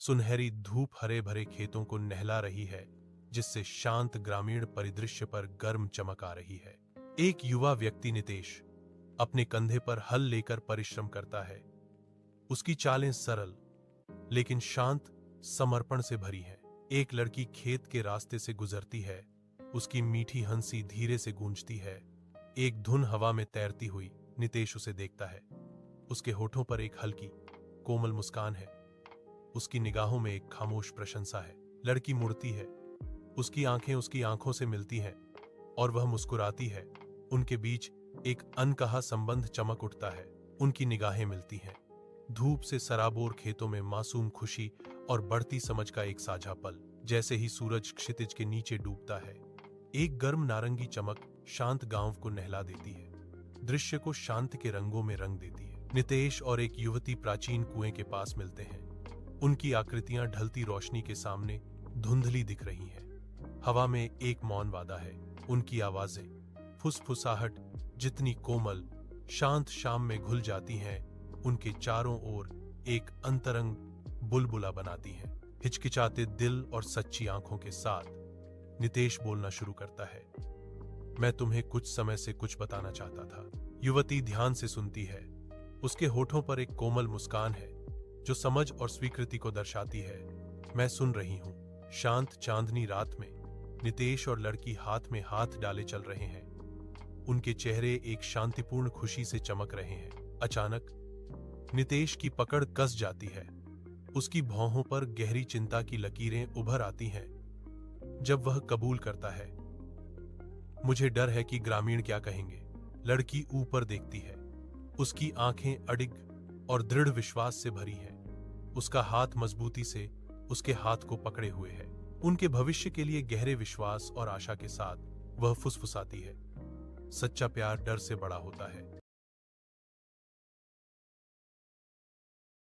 सुनहरी धूप हरे भरे खेतों को नहला रही है, जिससे शांत ग्रामीण परिदृश्य पर गर्म चमक आ रही है। एक युवा व्यक्ति नितेश अपने कंधे पर हल लेकर परिश्रम करता है। उसकी चालें सरल लेकिन शांत समर्पण से भरी हैं। एक लड़की खेत के रास्ते से गुजरती है। उसकी मीठी हंसी धीरे से गूंजती है। एक धुन हवा में तैरती हुई नितेश उसे देखता है। उसके होठों पर एक हल्की कोमल मुस्कान है। उसकी निगाहों में एक खामोश प्रशंसा है। लड़की मुड़ती है, उसकी आंखें उसकी आंखों से मिलती हैं और वह मुस्कुराती है। उनके बीच एक अनकहा संबंध चमक उठता है। उनकी निगाहें मिलती हैं। धूप से सराबोर खेतों में मासूम खुशी और बढ़ती समझ का एक साझा पल। जैसे ही सूरज क्षितिज के नीचे डूबता है, एक गर्म नारंगी चमक शांत गांव को नहला देती है, दृश्य को शांत के रंगों में रंग देती है। नितेश और एक युवती प्राचीन कुएं के पास मिलते हैं। उनकी आकृतियां ढलती रोशनी के सामने धुंधली दिख रही हैं। हवा में एक मौन वादा है। उनकी आवाजें फुसफुसाहट जितनी कोमल शांत शाम में घुल जाती हैं, उनके चारों ओर एक अंतरंग बुलबुला बनाती हैं। हिचकिचाते दिल और सच्ची आंखों के साथ नितेश बोलना शुरू करता है। मैं तुम्हें कुछ समय से कुछ बताना चाहता था। युवती ध्यान से सुनती है। उसके होठों पर एक कोमल मुस्कान है जो समझ और स्वीकृति को दर्शाती है। मैं सुन रही हूं। शांत चांदनी रात में नितेश और लड़की हाथ में हाथ डाले चल रहे हैं। उनके चेहरे एक शांतिपूर्ण खुशी से चमक रहे हैं। अचानक नितेश की पकड़ कस जाती है। उसकी भौहों पर गहरी चिंता की लकीरें उभर आती हैं। जब वह कबूल करता है, मुझे डर है कि ग्रामीण क्या कहेंगे। लड़की ऊपर देखती है। उसकी आंखें अडिग और दृढ़ विश्वास से भरी हैं। उसका हाथ मजबूती से उसके हाथ को पकड़े हुए है। उनके भविष्य के लिए गहरे विश्वास और आशा के साथ वह फुसफुसाती है। सच्चा प्यार डर से बड़ा होता है।